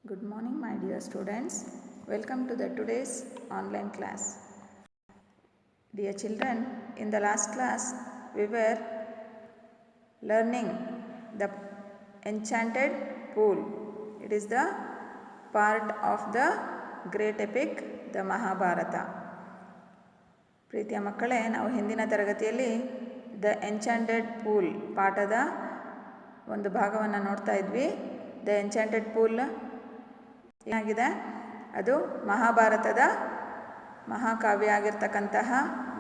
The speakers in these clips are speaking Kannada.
Good morning, my dear students. Welcome to the today's online class. Dear children, in the last class we were learning the enchanted pool. It is the part of the great epic, the Mahabharata. ಪ್ರೀತಿಯ ಮಕ್ಕಳೇ, ನಾವು ಹಿಂದಿನ ತರಗತಿಯಲ್ಲಿ ದ ಎನ್ಚಾಂಟೆಡ್ ಪೂಲ್ ಪಾಠದ ಒಂದು ಭಾಗವನ್ನು ನೋಡ್ತಾ ಇದ್ವಿ. ದ ಎನ್ಚಾಂಟೆಡ್ ಪೂಲ್ ಏನಾಗಿದೆ? ಅದು ಮಹಾಭಾರತದ ಮಹಾಕಾವ್ಯ ಆಗಿರ್ತಕ್ಕಂತಹ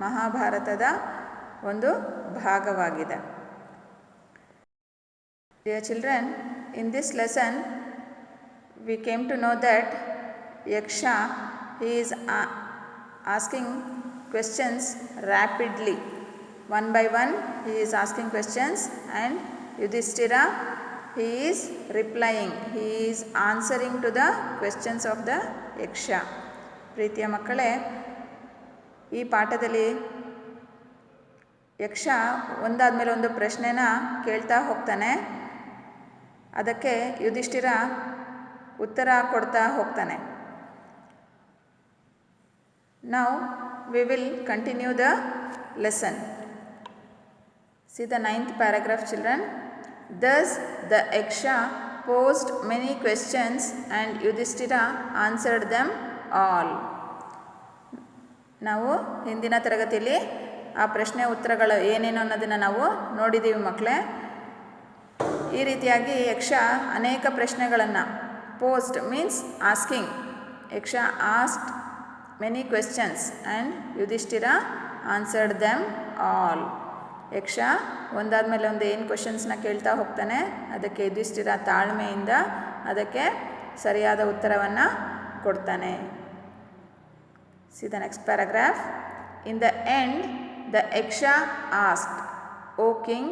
ಮಹಾಭಾರತದ ಒಂದು ಭಾಗವಾಗಿದೆ. Dear children, in this lesson we came to know that Yaksha, he is asking questions rapidly. One by one he is asking questions and Yudhishthira, he is replying, he is answering to the questions of the Yaksha. ಪ್ರೀತಿಯ ಮಕ್ಕಳೇ, ಈ ಪಾಠದಲ್ಲಿ ಯಕ್ಷ ಒಂದಾದ್ಮೇಲೆ ಒಂದು ಪ್ರಶ್ನೆನ ಕೇಳ್ತಾ ಹೋಗ್ತಾನೆ. ಅದಕ್ಕೆ ಯುಧಿಷ್ಠಿರ ಉತ್ತರ ಕೊಡ್ತಾ ಹೋಗ್ತಾನೆ. Now we will continue the lesson. See the 9th paragraph, children. Thus the Yaksha posed many questions and Yudhishthira answered them all. ನಾವು ಹಿಂದಿನ ತರಗತಿಯಲ್ಲಿ ಆ ಪ್ರಶ್ನೆ ಉತ್ತರಗಳು ಏನೇನು ಅನ್ನೋದನ್ನು ನಾವು ನೋಡಿದ್ದೀವಿ ಮಕ್ಕಳೇ. ಈ ರೀತಿಯಾಗಿ ಯಕ್ಷ ಅನೇಕ ಪ್ರಶ್ನೆಗಳನ್ನು, ಪೋಸ್ಟ್ ಮೀನ್ಸ್ ಆಸ್ಕಿಂಗ್, ಯಕ್ಷ asked many questions and Yudhishthira answered them all. ಯಕ್ಷ ಒಂದಾದ್ಮೇಲೆ ಒಂದು ಏನು ಕ್ವೆಶನ್ಸ್ನ ಕೇಳ್ತಾ ಹೋಗ್ತಾನೆ, ಅದಕ್ಕೆ ಯುಧಿಷ್ಠಿರ ತಾಳ್ಮೆಯಿಂದ ಅದಕ್ಕೆ ಸರಿಯಾದ ಉತ್ತರವನ್ನು ಕೊಡ್ತಾನೆ. C the next paragraph. In the end the Yaksha asked, O king,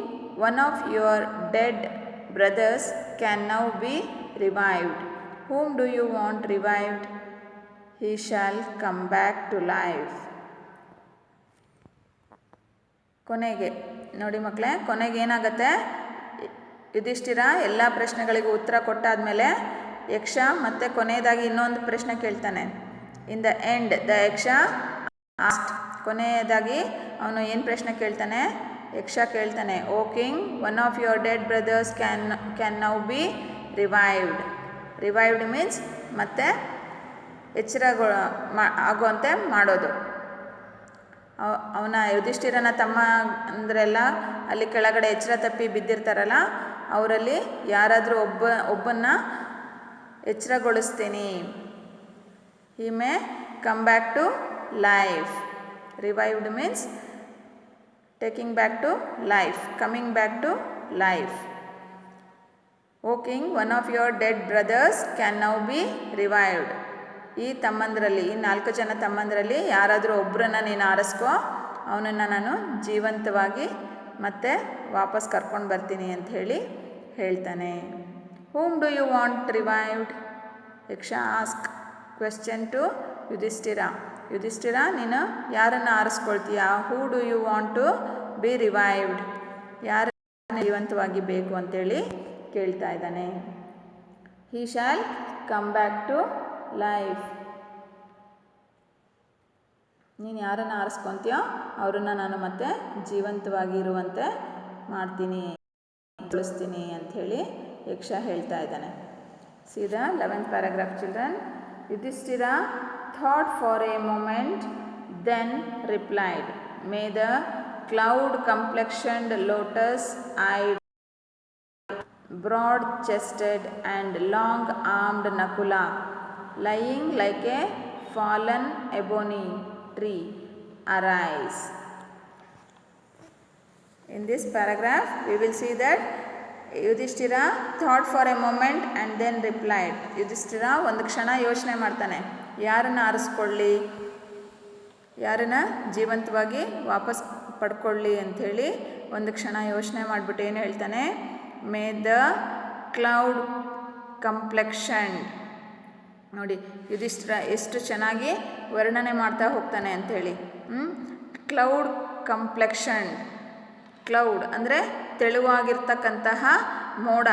one of your dead brothers can now be revived. Whom do you want revived? He shall come back to life. ಕೊನೆಗೆ ನೋಡಿ ಮಕ್ಕಳೇ, ಕೊನೆಗೆ ಏನಾಗುತ್ತೆ, ಯುಧಿಷ್ಠಿರ ಎಲ್ಲ ಪ್ರಶ್ನೆಗಳಿಗೂ ಉತ್ತರ ಕೊಟ್ಟಾದಮೇಲೆ ಯಕ್ಷ ಮತ್ತೆ ಕೊನೆಯದಾಗಿ ಇನ್ನೊಂದು ಪ್ರಶ್ನೆ ಕೇಳ್ತಾನೆ. In the end the Yaksha asked, ಕೊನೆಯದಾಗಿ ಅವನು ಏನು ಪ್ರಶ್ನೆ ಕೇಳ್ತಾನೆ, ಯಕ್ಷ ಕೇಳ್ತಾನೆ, O king, one of your dead brothers can now be revived. Revived means ಮತ್ತೆ ಆಗುವಂತೆ ಮಾಡೋದು. ಅವನ ಯುಧಿಷ್ಠಿರನ ತಮ್ಮ ಅಂದ್ರೆಲ್ಲ ಅಲ್ಲಿ ಕೆಳಗಡೆ ಎಚ್ಚರ ತಪ್ಪಿ ಬಿದ್ದಿರ್ತಾರಲ್ಲ, ಅವರಲ್ಲಿ ಯಾರಾದರೂ ಒಬ್ಬನ್ನ ಎಚ್ಚರಗೊಳಿಸ್ತೀನಿ. He may come back to life. Revived means taking back to life, coming back to life. O king, one of your dead brothers can now be revived. ಈ ತಮ್ಮಂದರಲ್ಲಿ, ಈ 4 ಜನ ತಮ್ಮಂದರಲ್ಲಿ ಯಾರಾದರೂ ಒಬ್ಬರನ್ನ ನೀನು ಆರಿಸ್ಕೋ, ಅವನನ್ನು ನಾನು ಜೀವಂತವಾಗಿ ಮತ್ತೆ ವಾಪಸ್ ಕರ್ಕೊಂಡು ಬರ್ತೀನಿ ಅಂತ ಹೇಳ್ತಾನೆ. Whom do you want revived? Yaksha ask question to Yudhishthira. Yudhishthira, ನೀನು ಯಾರನ್ನು ಆರಿಸ್ಕೊಳ್ತೀಯಾ? Who do you want to be revived? ಯಾರನ್ನು ಜೀವಂತವಾಗಿ ಬೇಕು ಅಂತೇಳಿ ಕೇಳ್ತಾ ಇದ್ದಾನೆ. He shall come back to life. ನೀನು ಯಾರನ್ನು ಆರಿಸ್ಕೊತೀಯೋ ಅವರನ್ನು ನಾನು ಮತ್ತೆ ಜೀವಂತವಾಗಿ ಇರುವಂತೆ ಮಾಡ್ತೀನಿ, ಉಳಿಸ್ತೀನಿ ಅಂಥೇಳಿ ಯಕ್ಷ ಹೇಳ್ತಾ ಇದ್ದಾನೆ. ಸೀದಾ 11th paragraph, children. Yudhishthira thought for a moment, then replied, May the cloud-complexioned, lotus-eyed, broad-chested and long-armed Nakula, lying like a fallen ebony tree, arise. In this paragraph, we will see that Yudhishthira thought for a moment and then replied. Yudhishthira ಒಂದು ಕ್ಷಣ ಯೋಚನೆ ಮಾಡ್ತಾನೆ, ಯಾರನ್ನು ಆರಿಸ್ಕೊಳ್ಳಿ, ಯಾರನ್ನು ಜೀವಂತವಾಗಿ ವಾಪಸ್ ಪಡ್ಕೊಳ್ಳಿ ಅಂಥೇಳಿ ಒಂದು ಕ್ಷಣ ಯೋಚನೆ ಮಾಡಿಬಿಟ್ಟು ಏನು ಹೇಳ್ತಾನೆ, ಮೇ ದ ಕ್ಲೌಡ್ ಕಂಪ್ಲೆಕ್ಷನ್ಡ್. ನೋಡಿ ಯುಧಿಷ್ಠಿರ ಎಷ್ಟು ಚೆನ್ನಾಗಿ ವರ್ಣನೆ ಮಾಡ್ತಾ ಹೋಗ್ತಾನೆ ಅಂಥೇಳಿ. ಕ್ಲೌಡ್ ಕಂಪ್ಲೆಕ್ಷನ್ಡ್, ಕ್ಲೌಡ್ ಅಂದರೆ ತೆಳುವಾಗಿರ್ತಕ್ಕಂತಹ ಮೋಡ,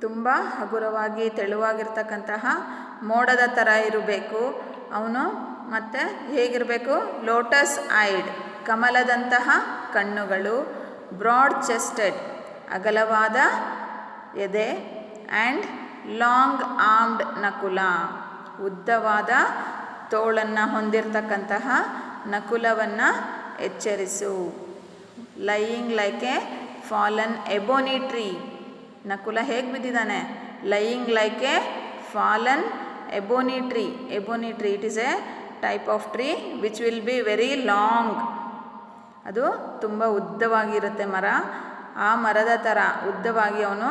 ತುಂಬ ಹಗುರವಾಗಿ ತೆಳುವಾಗಿರ್ತಕ್ಕಂತಹ ಮೋಡದ ಥರ ಇರಬೇಕು ಅವನು. ಮತ್ತು ಹೇಗಿರಬೇಕು? ಲೋಟಸ್ ಐಡ್, ಕಮಲದಂತಹ ಕಣ್ಣುಗಳು. ಬ್ರಾಡ್ ಚೆಸ್ಟೆಡ್, ಅಗಲವಾದ ಎದೆ. ಆ್ಯಂಡ್ ಲಾಂಗ್ ಆರ್ಮ್ಡ್ ನಕುಲ, ಉದ್ದವಾದ ತೋಳನ್ನು ಹೊಂದಿರತಕ್ಕಂತಹ ನಕುಲವನ್ನು ಎಚ್ಚರಿಸು. Lying like a fallen ebony tree, Nakula ಹೇಗೆ ಬಿದ್ದಿದ್ದಾನೆ? Lying like a fallen ebony tree. Ebony tree, it is a type of tree which will be very long. ಅದು ತುಂಬ ಉದ್ದವಾಗಿರುತ್ತೆ ಮರ. ಆ ಮರದ ಥರ ಉದ್ದವಾಗಿ ಅವನು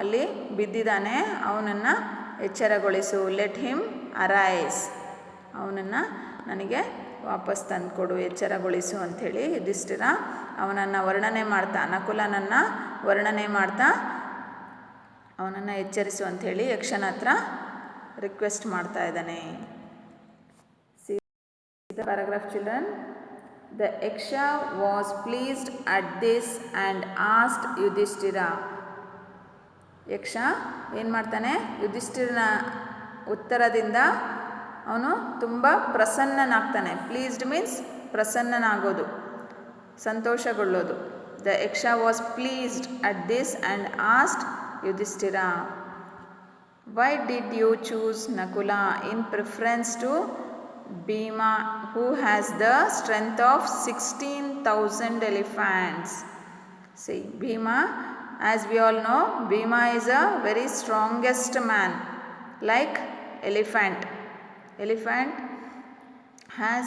ಅಲ್ಲಿ ಬಿದ್ದಿದ್ದಾನೆ. ಅವನನ್ನು ಎಚ್ಚರಗೊಳಿಸು. ಲೆಟ್ ಹಿಮ್ ಅರೈಸ್, ಅವನನ್ನು ನನಗೆ ವಾಪಸ್ ತಂದುಕೊಡು, ಎಚ್ಚರಗೊಳಿಸು ಅಂಥೇಳಿ ಯುಧಿಷ್ಠಿರ ಅವನನ್ನು ವರ್ಣನೆ ಮಾಡ್ತಾ, ನಕುಲನನ್ನು ವರ್ಣನೆ ಮಾಡ್ತಾ ಅವನನ್ನು ಎಚ್ಚರಿಸು ಅಂಥೇಳಿ ಯಕ್ಷನ ಹತ್ರ ರಿಕ್ವೆಸ್ಟ್ ಮಾಡ್ತಾ ಇದ್ದಾನೆ. The paragraph children. The Yaksha was pleased at this and asked Yudhishthira. ಯಕ್ಷ ಏನು ಮಾಡ್ತಾನೆ? ಯುಧಿಷ್ಠಿರನ ಉತ್ತರದಿಂದ ಅವನು ತುಂಬ ಪ್ರಸನ್ನನಾಗ್ತಾನೆ. ಪ್ಲೀಸ್ಡ್ ಮೀನ್ಸ್ ಪ್ರಸನ್ನನಾಗೋದು, ಸಂತೋಷಗೊಳ್ಳೋದು. The Yaksha was pleased at this and asked Yudhishthira, why did you choose Nakula in preference to Bhima, who has the strength of 16,000 elephants? See, Bhima, as we all know, Bhima is a very strongest man, like elephant. Elephant has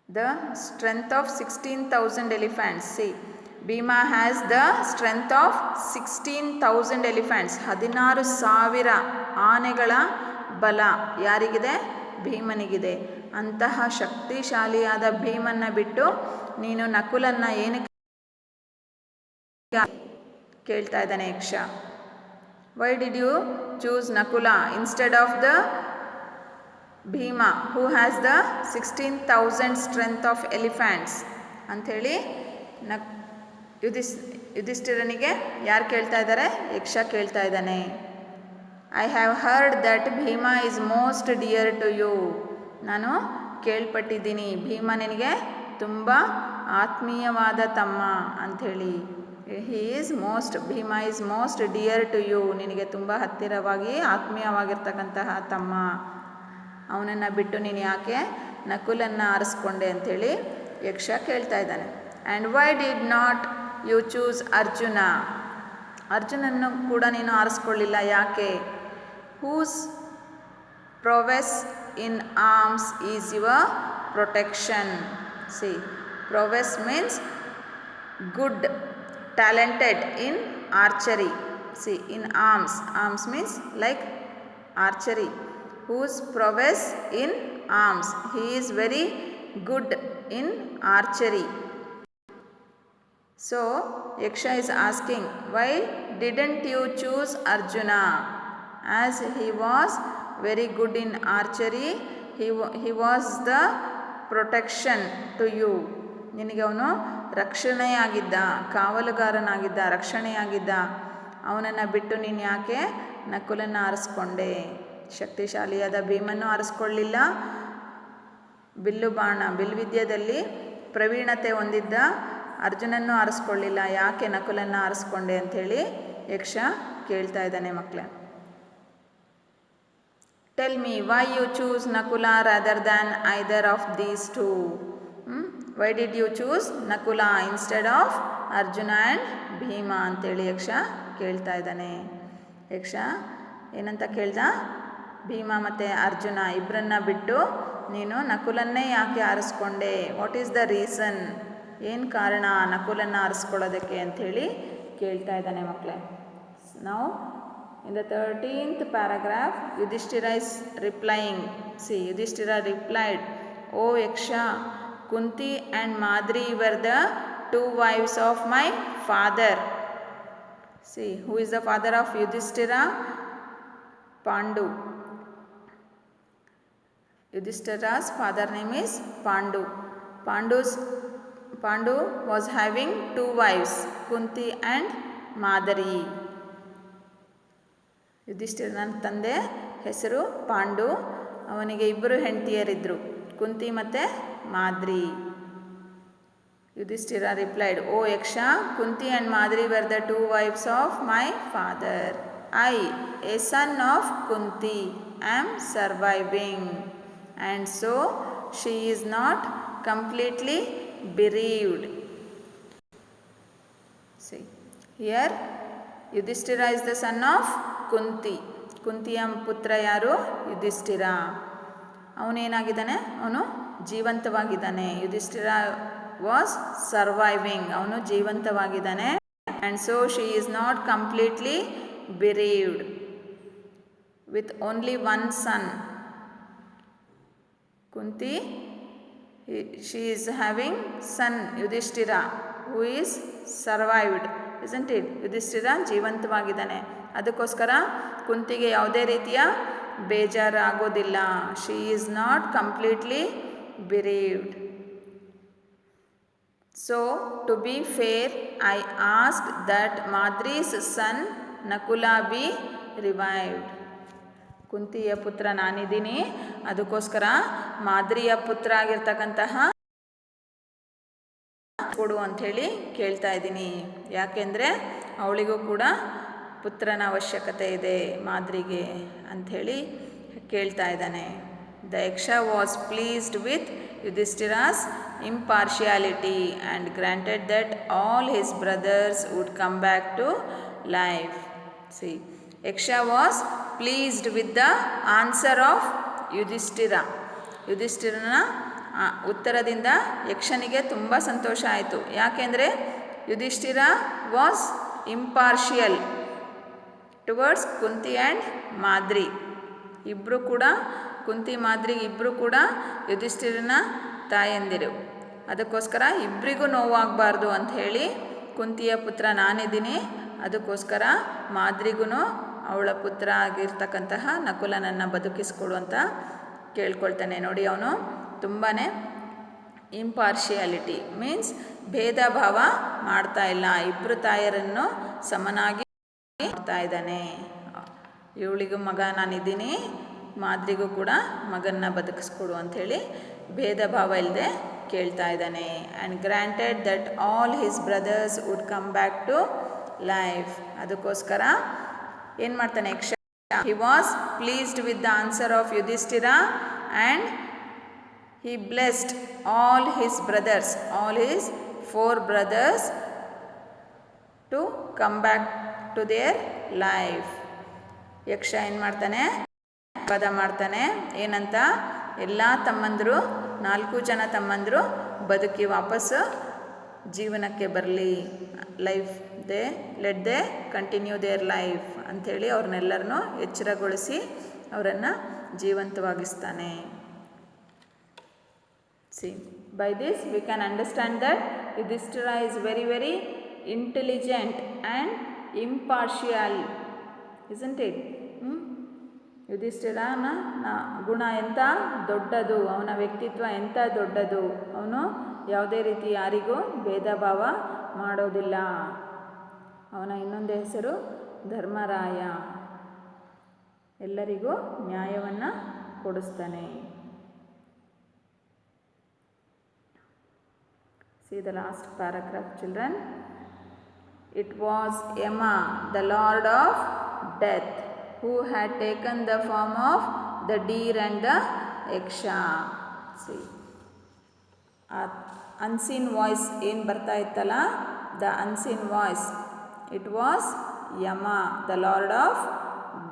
the strength of 16,000 elephants. See, Bhima has the strength of 16,000 elephants. 16,000 ಆನೆಗಳ ಬಲ ಯಾರಿಗಿದೆ? ಭೀಮನಿಗಿದೆ. ಅಂತಹ ಶಕ್ತಿಶಾಲಿಯಾದ ಭೀಮನ್ನ ಬಿಟ್ಟು ನೀನು ನಕುಲನ್ನ ಏನಕ್ಕೆ ಕೇಳ್ತಾ ಇದ್ದಾನೆ Yaksha? Why did you choose Nakula instead of the Bhima who has the 16,000 strength of elephants ಅಂಥೇಳಿ ಯುಧಿಷ್ಠಿರನಿಗೆ ಯಾರು ಕೇಳ್ತಾ ಇದ್ದಾರೆ? ಯಕ್ಷ ಕೇಳ್ತಾ ಇದ್ದಾನೆ. I have heard that Bhima is most dear to you. ನಾನು ಕೇಳ್ಪಟ್ಟಿದ್ದೀನಿ ಭೀಮ ನಿನಗೆ ತುಂಬ ಆತ್ಮೀಯವಾದ ತಮ್ಮ ಅಂಥೇಳಿ. Bhima is most dear to you, ನಿನಗೆ ತುಂಬ ಹತ್ತಿರವಾಗಿ ಆತ್ಮೀಯವಾಗಿರ್ತಕ್ಕಂತಹ ತಮ್ಮ. ಅವನನ್ನು ಬಿಟ್ಟು ನೀನು ಯಾಕೆ ನಕುಲನ್ನು ಆರಿಸ್ಕೊಂಡೆ ಅಂಥೇಳಿ ಯಕ್ಷ ಕೇಳ್ತಾ ಇದ್ದಾನೆ. And why did not you choose Arjuna? ಅರ್ಜುನನ್ನು ಕೂಡ ನೀನು ಆರಿಸ್ಕೊಳ್ಳಿಲ್ಲ, ಯಾಕೆ? Whose prowess in arms is your protection. See, prowess means good, talented in archery. See, in arms, arms means like archery. Whose prowess in arms, he is very good in archery. So Yaksha is asking, why didn't you choose Arjuna? As he was very good in archery, he was the protection to you. ನಿನಗೆ ಅವನು ರಕ್ಷಣೆಯಾಗಿದ್ದ, ಕಾವಲುಗಾರನಾಗಿದ್ದ, ರಕ್ಷಣೆಯಾಗಿದ್ದ. ಅವನನ್ನು ಬಿಟ್ಟು ನೀನು ಯಾಕೆ ನಕುಲನ್ನು ಆರಿಸ್ಕೊಂಡೆ? ಶಕ್ತಿಶಾಲಿಯಾದ ಭೀಮನ್ನು ಆರಿಸ್ಕೊಳ್ಳಿಲ್ಲ, ಬಿಲ್ವಿದ್ಯೆಯಲ್ಲಿ ಪ್ರವೀಣತೆ ಹೊಂದಿದ್ದ ಅರ್ಜುನನ್ನು ಆರಿಸ್ಕೊಳ್ಳಿಲ್ಲ, ಯಾಕೆ ನಕುಲನ್ನು ಆರಿಸ್ಕೊಂಡೆ ಅಂಥೇಳಿ ಯಕ್ಷ ಕೇಳ್ತಾ ಇದ್ದಾನೆ. ಮಕ್ಕಳೇ, tell me why you choose Nakula rather than either of these two? Why did you choose Nakula instead of Arjuna and Bhima ಅಂತೇಳಿ ಯಕ್ಷ ಕೇಳ್ತಾ ಇದ್ದಾನೆ. ಯಕ್ಷ ಏನಂತ ಕೇಳ್ದ? ಭೀಮ ಮತ್ತು ಅರ್ಜುನ ಇಬ್ಬರನ್ನ ಬಿಟ್ಟು ನೀನು ನಕುಲನ್ನೇ ಯಾಕೆ ಆರಿಸ್ಕೊಂಡೆ? What is the reason? ಏನು ಕಾರಣ ನಕುಲನ್ನು ಆರಿಸ್ಕೊಳ್ಳೋದಕ್ಕೆ ಅಂಥೇಳಿ ಕೇಳ್ತಾ ಇದ್ದಾನೆ ಮಕ್ಕಳೇ. ನಾವು in the 13th paragraph Yudhishthira is replying. See, Yudhishthira replied, O Yaksha, Kunti and Madri were the two wives of my father. See, who is the father of Yudhishthira? Pandu. Yudhishthira's father name is Pandu. Pandu was having two wives, Kunti and Madari. ಯುಧಿಷ್ಠಿರನ ತಂದೆ ಹೆಸರು ಪಾಂಡು. ಅವನಿಗೆ ಇಬ್ಬರು ಹೆಂಡತಿಯರಿದ್ದರು, ಕುಂತಿ ಮತ್ತು Madri. Yudhishthira replied, O Yaksha, Kunti and Madri were the two wives of my father. I, a son of Kunti, am surviving, and so she is not completely bereaved. See, here Yudhishthira is the son of Kunti. ಕುಂತಿಯ ಪುತ್ರ ಯಾರು? ಯುಧಿಷ್ಠಿರ. ಅವನೇನಾಗಿದ್ದಾನೆ? ಅವನು ಜೀವಂತವಾಗಿದ್ದಾನೆ. ಯುಧಿಷ್ಠಿರ ವಾಸ್ ಸರ್ವೈವಿಂಗ್, ಅವನು ಜೀವಂತವಾಗಿದ್ದಾನೆ. And so she is not completely bereaved with only one son. Kunti, she is having son Yudhishthira who is survived, isn't it? Yudhishthira ಜೀವಂತವಾಗಿದ್ದಾನೆ. ಅದಕ್ಕೋಸ್ಕರ ಕುಂತಿಗೆ ಯಾವುದೇ ರೀತಿಯ ಬೇಜಾರಾಗೋದಿಲ್ಲ. She is not completely bereaved. So, to be fair, I asked that Madri's son Nakula be revived. ಕುಂತಿಯ ಪುತ್ರ ನಾನಿದ್ದೀನಿ, ಅದಕ್ಕೋಸ್ಕರ ಮಾದ್ರಿಯ ಪುತ್ರ ಆಗಿರ್ತಕ್ಕಂತಹ ಕೊಡು ಅಂಥೇಳಿ ಕೇಳ್ತಾ ಇದ್ದೀನಿ. ಯಾಕೆಂದರೆ ಅವಳಿಗೂ ಕೂಡ ಪುತ್ರನ ಅವಶ್ಯಕತೆ ಇದೆ ಮಾದ್ರಿಗೆ ಅಂಥೇಳಿ ಕೇಳ್ತಾ ಇದ್ದಾನೆ. The Yaksha was pleased with Yudhishthira's impartiality and granted that all his brothers would come back to life. See, Yaksha was pleased with the answer of Yudhishthira. ಯುಧಿಷ್ಠಿರನ ಉತ್ತರದಿಂದ ಯಕ್ಷನಿಗೆ ತುಂಬ ಸಂತೋಷ ಆಯಿತು. ಯಾಕೆಂದರೆ Yudhishthira was impartial towards Kunti and Madri. ಇಬ್ಬರು ಕೂಡ ಕುಂತಿ ಮಾದ್ರಿ ಇಬ್ಬರು ಕೂಡ ಯುಧಿಷ್ಠಿರನ ತಾಯಂದಿರು. ಅದಕ್ಕೋಸ್ಕರ ಇಬ್ಬರಿಗೂ ನೋವಾಗಬಾರ್ದು ಅಂಥೇಳಿ ಕುಂತಿಯ ಪುತ್ರ ನಾನಿದ್ದೀನಿ, ಅದಕ್ಕೋಸ್ಕರ ಮಾದ್ರಿಗೂ ಅವಳ ಪುತ್ರ ಆಗಿರ್ತಕ್ಕಂತಹ ನಕುಲನನ್ನು ಬದುಕಿಸ್ಕೊಡು ಅಂತ ಕೇಳ್ಕೊಳ್ತಾನೆ. ನೋಡಿ, ಅವನು ತುಂಬಾ ಇಂಪಾರ್ಷಿಯಾಲಿಟಿ ಮೀನ್ಸ್ ಭೇದ ಭಾವ ಮಾಡ್ತಾ ಇಲ್ಲ, ಇಬ್ಬರು ತಾಯರನ್ನು ಸಮನಾಗಿ ಮಾಡ್ತಾ ಇದ್ದಾನೆ. ಇವಳಿಗೂ ಮಗ ನಾನಿದ್ದೀನಿ, ಮಾದ್ರಿಗೂ ಕೂಡ ಮಗನ್ನ ಬದುಕಿಸ್ಕೊಡು ಅಂಥೇಳಿ ಭೇದ ಭಾವ ಇಲ್ಲದೆ ಕೇಳ್ತಾ ಇದ್ದಾನೆ. And granted that all his brothers would come back to life. ಅದಕ್ಕೋಸ್ಕರ ಏನು ಮಾಡ್ತಾನೆ Yaksha? He was pleased with the answer of Yudhishthira and he blessed all his brothers, all his 4 brothers to come back to their life. ಯಕ್ಷ ಏನು ಮಾಡ್ತಾನೆ? ಪದ ಮಾಡ್ತಾನೆ. ಏನಂತ? ಎಲ್ಲ ತಮ್ಮಂದರು 4 ಜನ ತಮ್ಮಂದರು ಬದುಕಿ ವಾಪಸ್ಸು ಜೀವನಕ್ಕೆ ಬರಲಿ, life let they continue their life ಅಂಥೇಳಿ ಅವ್ರನ್ನೆಲ್ಲರನ್ನೂ ಎಚ್ಚರಗೊಳಿಸಿ ಅವರನ್ನು ಜೀವಂತವಾಗಿಸ್ತಾನೆ. See, by this we can understand that Yudhishthira is very, very intelligent and impartial, isn't it? ಯುಧಿಷ್ಠಿರನ ಗುಣ ಎಂಥ ದೊಡ್ಡದು, ಅವನ ವ್ಯಕ್ತಿತ್ವ ಎಂಥ ದೊಡ್ಡದು. ಅವನು ಯಾವುದೇ ರೀತಿ ಯಾರಿಗೂ ಭೇದ ಭಾವ ಮಾಡೋದಿಲ್ಲ. ಅವನ ಇನ್ನೊಂದು ಹೆಸರು ಧರ್ಮರಾಯ, ಎಲ್ಲರಿಗೂ ನ್ಯಾಯವನ್ನು ಕೊಡಿಸ್ತಾನೆ. See the last paragraph, children. It was Yama, the lord of death, who had taken the form of the deer and the yaksha. See, unseen voice ಏನು ಬರ್ತಾ ಇತ್ತಲ್ಲ, the unseen voice, it was Yama, the lord of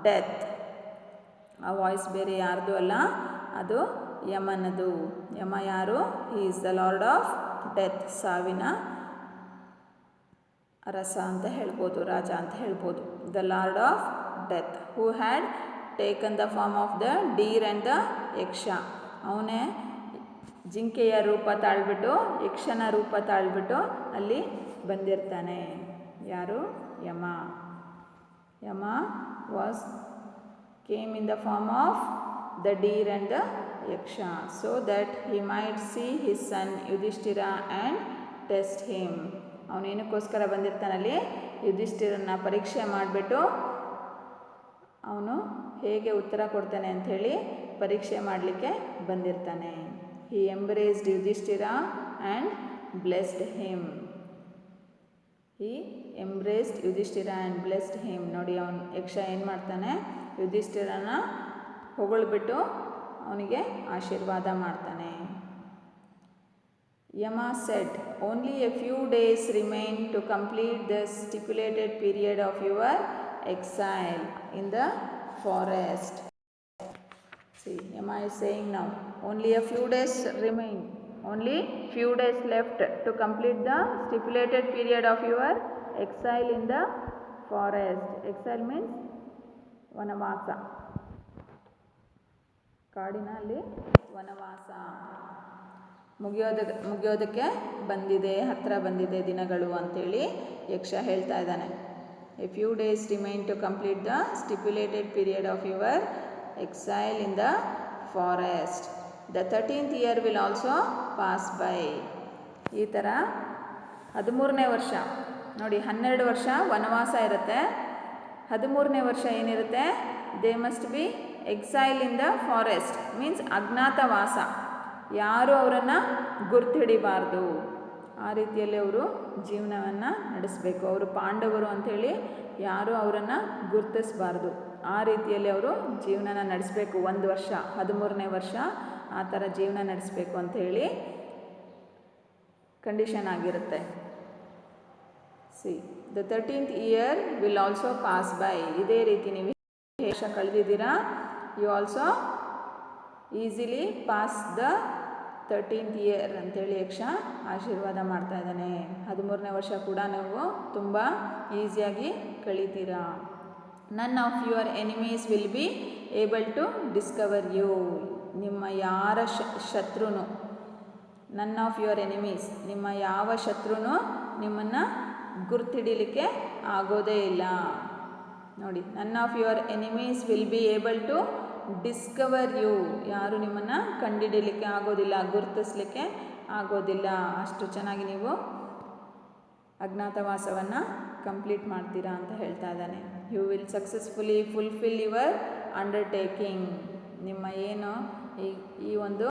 death. ಆ ವಾಯ್ಸ್ ಬೇರೆ ಯಾರ್ದು ಅಲ್ಲ, ಅದು ಯಮನದು. ಯಮ ಯಾರು? He is the lord of death, ಸಾವಿನ ಅರಸ ಅಂತ ಹೇಳ್ಬೋದು, ರಾಜ ಅಂತ ಹೇಳ್ಬೋದು. The lord of death who had taken the form of the deer and the Yaksha. ಅವನೇ ಜಿಂಕೆಯ ರೂಪ ತಾಳ್ಬಿಟ್ಟು ಯಕ್ಷನ ರೂಪ ತಾಳ್ಬಿಟ್ಟು ಅಲ್ಲಿ ಬಂದಿರ್ತಾನೆ. ಯಾರು? ಯಮ. ಯಮ was came in the form of the deer and the yaksha so that he might see his son Yudhishthira and test him. ಅವನೇನಕ್ಕೋಸ್ಕರ ಬಂದಿರ್ತಾನಲ್ಲಿ? ಯುಧಿಷ್ಠಿರನ್ನ ಪರೀಕ್ಷೆ ಮಾಡಿಬಿಟ್ಟು ಅವನು ಹೇಗೆ ಉತ್ತರ ಕೊಡ್ತಾನೆ ಅಂಥೇಳಿ ಪರೀಕ್ಷೆ ಮಾಡಲಿಕ್ಕೆ ಬಂದಿರ್ತಾನೆ. He embraced Yudhishthira and blessed him. He embraced Yudhishthira and blessed him. ನೋಡಿ, ಅವನು ಯಕ್ಷ ಏನು ಮಾಡ್ತಾನೆ, ಯುಧಿಷ್ಠಿರನ ಹೊಗಳ್ಬಿಟ್ಟು ಅವನಿಗೆ ಆಶೀರ್ವಾದ ಮಾಡ್ತಾನೆ. ಯಮ said, "Only a few days remain to complete the stipulated period of your exile in the forest." See, Yama is saying now, only a few days remain. Only few days left to complete the stipulated period of your exile in the forest. Exile means ವನವಾಸ. ಕಾಡಿನಲ್ಲಿ ವನವಾಸ ಮುಗಿಯೋದಕ್ಕೆ ಬಂದಿದೆ, ಹತ್ತಿರ ಬಂದಿದೆ ದಿನಗಳು ಅಂಥೇಳಿ ಯಕ್ಷ ಹೇಳ್ತಾ ಇದ್ದಾನೆ. A few days remain to complete the stipulated period of your exile in the forest. The 13th year will also pass by. ಈ ಥರ 13ನೇ ವರ್ಷ ನೋಡಿ, 12 ವರ್ಷ ವನವಾಸ ಇರುತ್ತೆ. 13ನೇ ವರ್ಷ ಏನಿರುತ್ತೆ, they must be exile in the forest, means ಅಜ್ಞಾತವಾಸ. ಯಾರು ಅವರನ್ನು ಗುರ್ತಿಡಿಬಾರ್ದು, ಆ ರೀತಿಯಲ್ಲಿ ಅವರು ಜೀವನವನ್ನು ನಡೆಸಬೇಕು. ಅವರು ಪಾಂಡವರು ಅಂಥೇಳಿ ಯಾರೂ ಅವರನ್ನು ಗುರುತಿಸಬಾರ್ದು. ಆ ರೀತಿಯಲ್ಲಿ ಅವರು ಜೀವನನ ನಡೆಸಬೇಕು. 1 ವರ್ಷ, 13ನೇ ವರ್ಷ ಆ ಥರ ಜೀವನ ನಡೆಸಬೇಕು ಅಂಥೇಳಿ ಕಂಡೀಷನ್ ಆಗಿರುತ್ತೆ. See, the 13th year will also pass by. ಇದೇ ರೀತಿ ನೀವು ವರ್ಷ ಕಳೆದಿದ್ದೀರಾ, you also easily pass the 13th year ಅಂಥೇಳಿ ಯಕ್ಷ ಆಶೀರ್ವಾದ ಮಾಡ್ತಾ ಇದ್ದಾನೆ. 13ನೇ ವರ್ಷ ಕೂಡ ನೀವು ತುಂಬ ಈಸಿಯಾಗಿ ಕಳೀತೀರಾ. None of your enemies will be able to discover you. ನಿಮ್ಮ ಯಾರ ಶತ್ರುನು, ನನ್ ಆಫ್ ಯುವರ್ ಎನಿಮೀಸ್, ನಿಮ್ಮ ಯಾವ ಶತ್ರುನು ನಿಮ್ಮನ್ನು ಗುರ್ತಿಡಿಲಿಕ್ಕೆ ಆಗೋದೇ ಇಲ್ಲ. ನೋಡಿ, none of your enemies will be able to discover you. ಯಾರು ನಿಮ್ಮನ್ನು ಕಂಡುಹಿಡಿಯಲಿಕ್ಕೆ ಆಗೋದಿಲ್ಲ, ಗುರುತಿಸ್ಲಿಕ್ಕೆ ಆಗೋದಿಲ್ಲ. ಅಷ್ಟು ಚೆನ್ನಾಗಿ ನೀವು ಅಜ್ಞಾತವಾಸವನ್ನು ಕಂಪ್ಲೀಟ್ ಮಾಡ್ತೀರಾ ಅಂತ ಹೇಳ್ತಾ ಇದ್ದಾನೆ. You will successfully fulfil your undertaking. ನಿಮ್ಮ ಏನು ಈ ಒಂದು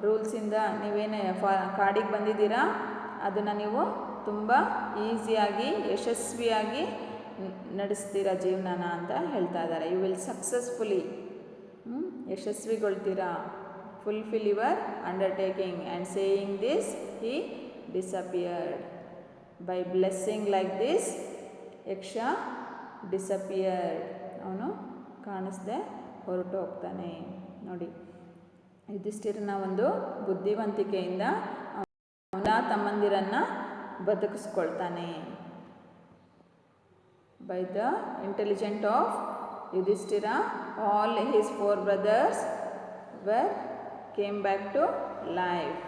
ರೂಲ್ಸಿಂದ ನೀವೇನು ಕಾಡಿಗೆ ಬಂದಿದ್ದೀರಾ, ಅದನ್ನು ನೀವು ತುಂಬ ಈಸಿಯಾಗಿ ಯಶಸ್ವಿಯಾಗಿ ನಡೆಸ್ತೀರಾ ಜೀವನನ ಅಂತ ಹೇಳ್ತಾ ಇದ್ದಾರೆ. ಯು ವಿಲ್ ಸಕ್ಸಸ್ಫುಲಿ, ಯಶಸ್ವಿಗೊಳ್ತೀರಾ. Fulfil your undertaking. And saying this he disappeared. By blessing like this Yaksha disappeared. ಅವನು ಕಾಣಿಸ್ದೆ ಹೊರಟು ಹೋಗ್ತಾನೆ. ನೋಡಿ, ಯುಧಿಷ್ಠಿರನ ಒಂದು ಬುದ್ಧಿವಂತಿಕೆಯಿಂದ ಅವನ ತಮ್ಮಂದಿರನ್ನು ಬದುಕಿಸ್ಕೊಳ್ತಾನೆ. By the intelligent of Yudhishthira, all his 4 brothers came back to life.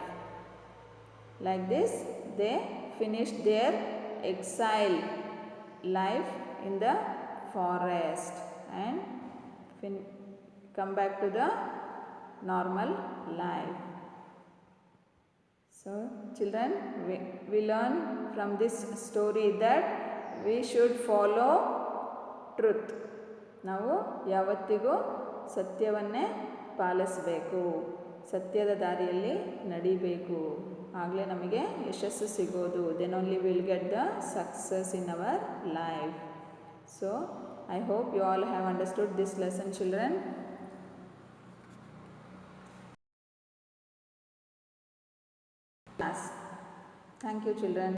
Like this, they finished their exile life in the forest and come back to the normal life. So children, we learn from this story that we should follow truth. ನಾವು ಯಾವತ್ತಿಗೂ ಸತ್ಯವನ್ನೇ ಪಾಲಿಸಬೇಕು, ಸತ್ಯದ ದಾರಿಯಲ್ಲಿ ನಡಿಬೇಕು. ಆಗಲೇ ನಮಗೆ ಯಶಸ್ಸು ಸಿಗೋದು. Then only will get the success in our life. So I hope you all have understood this lesson, children. Thank you, children.